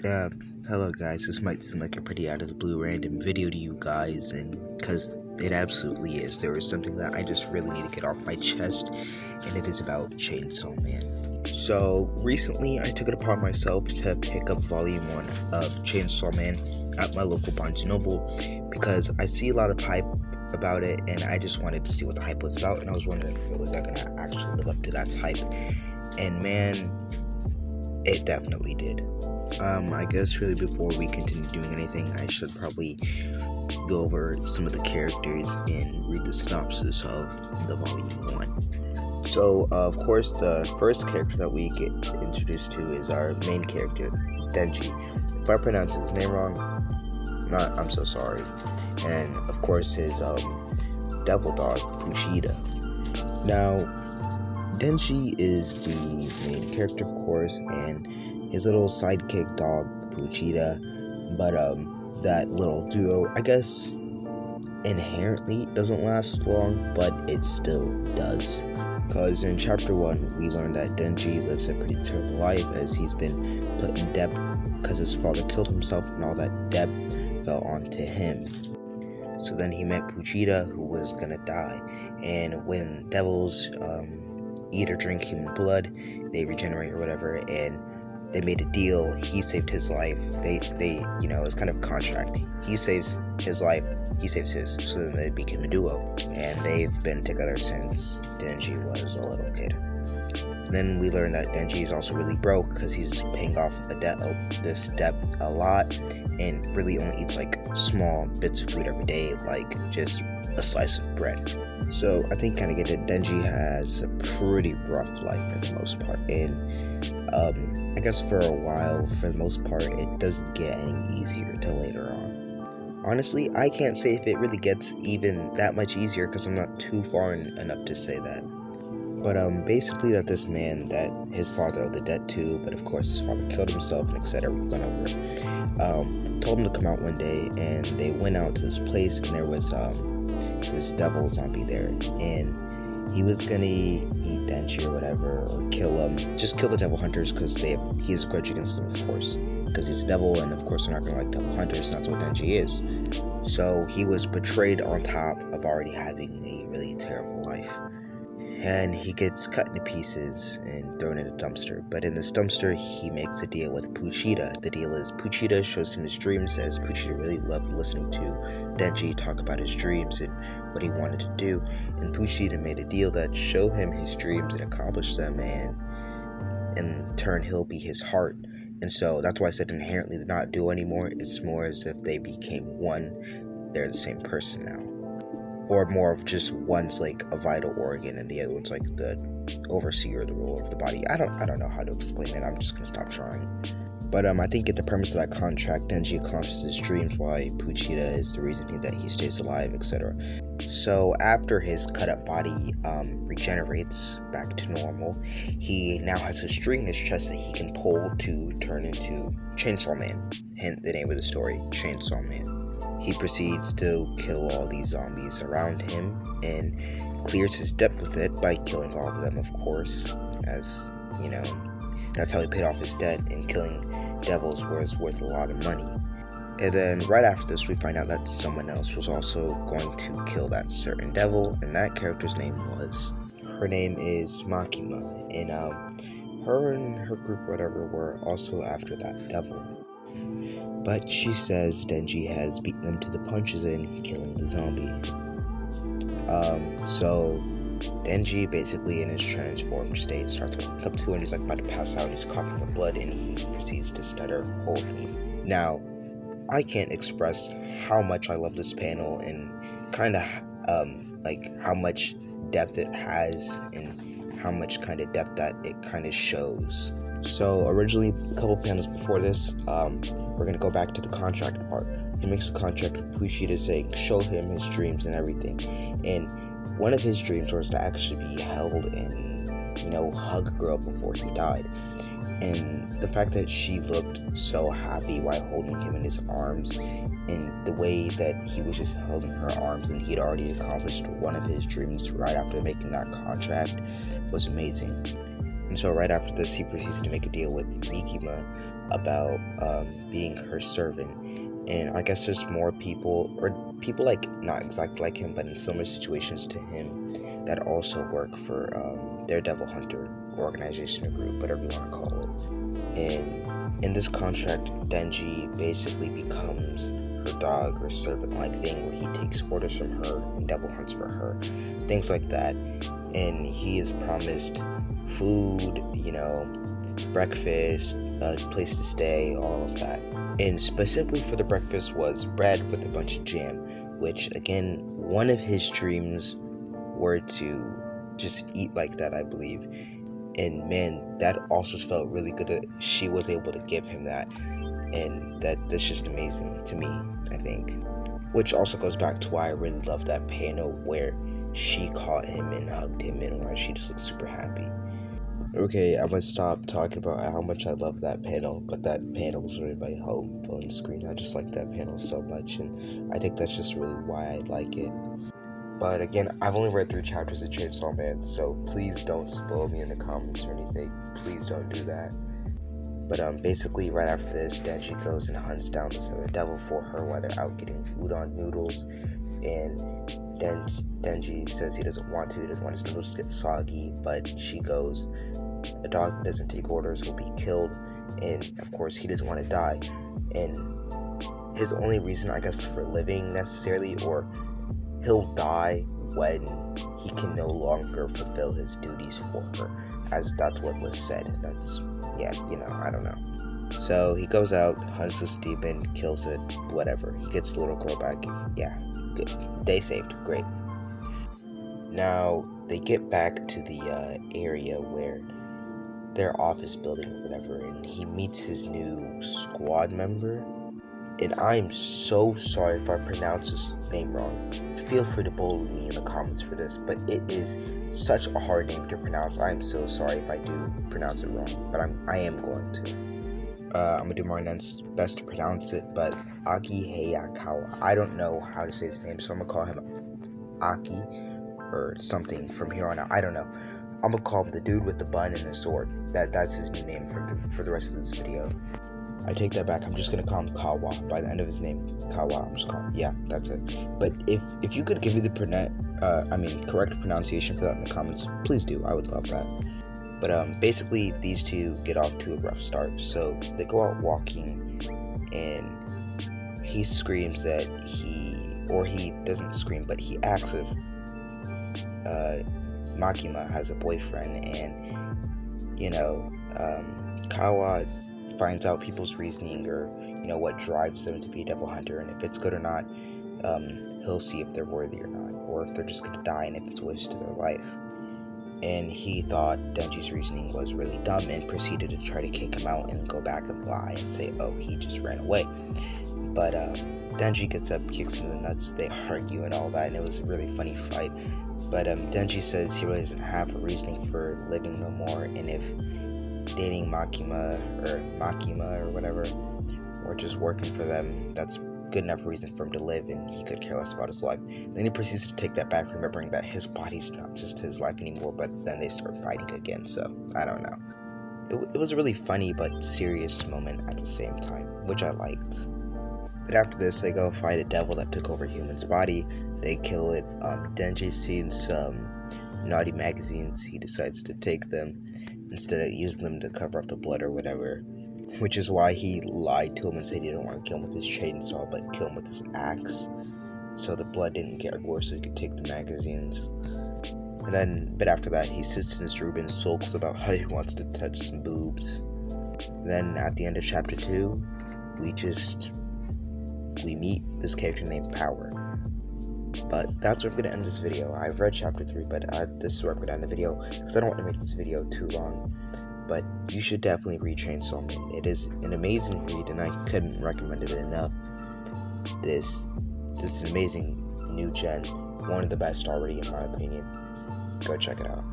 Uh, Hello guys, this might seem like a pretty out of the blue random video to you guys, and because it absolutely is. There is something that I just really need to get off my chest, and it is about Chainsaw Man. So recently I took it upon myself to pick up volume 1 of Chainsaw Man at my local Barnes & Noble because I see a lot of hype about it, and I just wanted to see what the hype was about, and I was wondering if it was gonna actually live up to that hype. And man, it definitely did. I guess really before we continue doing anything, I should probably go over some of the characters and read the synopsis of the volume 1. So, of course, the first character that we get introduced to is our main character, Denji. If I pronounce his name wrong, I'm so sorry. And, of course, his devil dog, Kushida. Now, Denji is the main character, of course, and his little sidekick dog, Pochita, but that little duo, I guess, inherently doesn't last long, but it still does. Because in chapter 1, we learned that Denji lives a pretty terrible life as he's been put in debt because his father killed himself and all that debt fell onto him. So then he met Pochita, who was gonna die, and when devils eat or drink human blood, they regenerate or whatever, and they made a deal. He saved his life. They it's kind of a contract. He saves his life, he saves his. So then they became a duo, and they've been together since Denji was a little kid. And then we learned that Denji is also really broke because he's paying off this debt a lot, and really only eats like small bits of food every day, like just a slice of bread. So I think kind of get it. Denji has a pretty rough life for the most part, and I guess for a while, for the most part, it doesn't get any easier till later on. Honestly, I can't say if it really gets even that much easier because I'm not too far enough to say that. But basically that this man that his father owed the debt to, but of course his father killed himself and etc. We've gone over it. Told him to come out one day, and they went out to this place, and there was this devil zombie there, and he was gonna eat Denji or whatever, or kill him. Just kill the devil hunters because he has a grudge against them, of course, because he's a devil, and of course they're not gonna like devil hunters. That's what Denji is. So he was betrayed on top of already having a really terrible life, and he gets cut into pieces and thrown in a dumpster. But in this dumpster, he makes a deal with Pochita. The deal is Pochita shows him his dreams, as Pochita really loved listening to Denji talk about his dreams and what he wanted to do. And Pochita made a deal that show him his dreams and accomplish them, and in turn he'll be his heart. And so that's why I said inherently they're not duo anymore. It's more as if they became one. They're the same person now. Or more of just one's like a vital organ and the other one's like the overseer, the ruler of the body. I don't know how to explain it. I'm just gonna stop trying. But I think at the premise of that contract, Denji accomplishes his dreams, why Pochita is the reason that he stays alive, etc. So after his cut up body regenerates back to normal, he now has a string in his chest that he can pull to turn into Chainsaw Man. Hence the name of the story, Chainsaw Man. He proceeds to kill all these zombies around him and clears his debt with it by killing all of them, of course, as, that's how he paid off his debt, and killing devils was worth a lot of money. And then right after this, we find out that someone else was also going to kill that certain devil, and that character's name her name is Makima, and her and her group, whatever, were also after that devil. But she says Denji has beaten them to the punches in killing the zombie. So Denji, basically in his transformed state, starts waking up to her, and he's like about to pass out, and he's coughing for blood, and he proceeds to stutter, "Hold me." Now, I can't express how much I love this panel, and kind of like how much depth it has, and how much kind of depth that it kind of shows. So originally, a couple panels before this, we're gonna go back to the contract part. He makes a contract with Pochita saying, show him his dreams and everything. And one of his dreams was to actually be held and, hug a girl before he died. And the fact that she looked so happy while holding him in his arms, and the way that he was just held in her arms, and he'd already accomplished one of his dreams right after making that contract, was amazing. And so right after this, he proceeds to make a deal with Mikima about being her servant. And I guess there's more people, or people like not exactly like him, but in similar situations to him, that also work for their Devil Hunter organization or group, whatever you want to call it. And in this contract, Denji basically becomes her dog or servant-like thing, where he takes orders from her and devil hunts for her, things like that. And he is promised food, breakfast, a place to stay, all of that. And specifically for the breakfast was bread with a bunch of jam, which again, one of his dreams were to just eat like that, I believe. And man, that also felt really good that she was able to give him that. And that's just amazing to me, I think. Which also goes back to why I really love that panel where she caught him and hugged him and why she just looked super happy. Okay, I'm gonna stop talking about how much I love that panel, but that panel was right by my home phone screen. I just like that panel so much, and I think that's just really why I like it. But again, I've only read 3 chapters of Chainsaw Man, so please don't spoil me in the comments or anything. Please don't do that. But basically, right after this, Denji goes and hunts down this other devil for her while they're out getting udon noodles, and Denji says he doesn't want to. He doesn't want his noodles to get soggy, but she goes. A dog that doesn't take orders will be killed, and of course he doesn't want to die. And his only reason, I guess, for living necessarily, or he'll die when he can no longer fulfill his duties for her, as that's what was said. That's, yeah, I don't know. So he goes out, hunts this demon, kills it, whatever. He gets the little girl back. Yeah, good. Day saved. Great. Now they get back to the area where their office building or whatever, and he meets his new squad member. And I'm so sorry if I pronounce his name wrong. Feel free to bully me in the comments for this, but it is such a hard name to pronounce. I'm so sorry if I do pronounce it wrong, but I am going to. I'm gonna do my best to pronounce it, but Aki Hayakawa. I don't know how to say his name, so I'm gonna call him Aki or something from here on out. I don't know. I'm gonna call him the dude with the bun and the sword. That's his new name for the rest of this video. I take that back. I'm just gonna call him Kawa. By the end of his name, Kawa. I'm just calling. Yeah, that's it. But if you could give me the correct pronunciation for that in the comments, please do. I would love that. But basically, these two get off to a rough start. So they go out walking, and he screams that he doesn't scream, but he asks if Makima has a boyfriend, and Kawa finds out people's reasoning, or what drives them to be a devil hunter, and if it's good or not. He'll see if they're worthy or not, or if they're just gonna die and if it's wasted their life. And he thought Denji's reasoning was really dumb and proceeded to try to kick him out and go back and lie and say, oh, he just ran away. But Denji gets up, kicks him in the nuts, they argue and all that, and it was a really funny fight. But Denji says he really doesn't have a reasoning for living no more, and if dating Makima or whatever, or just working for them, that's good enough reason for him to live, and he could care less about his life. Then he proceeds to take that back, remembering that his body's not just his life anymore, but then they start fighting again, so I don't know. It was a really funny but serious moment at the same time, which I liked. But after this, they go fight a devil that took over Human's body. They kill it. Denji's seen some naughty magazines. He decides to take them instead of using them to cover up the blood or whatever, which is why he lied to him and said he didn't want to kill him with his chainsaw, but kill him with his axe, so the blood didn't get everywhere, so he could take the magazines. And then, but after that, he sits in his room and sulks about how he wants to touch some boobs. And then at the end of chapter 2, we meet this character named Power. But that's where I'm going to end this video. I've read chapter 3, but this is where I'm going to end the video, because I don't want to make this video too long. But you should definitely read Chainsaw Man. It is an amazing read, and I couldn't recommend it enough. This is an amazing new gen, one of the best already in my opinion. Go check it out.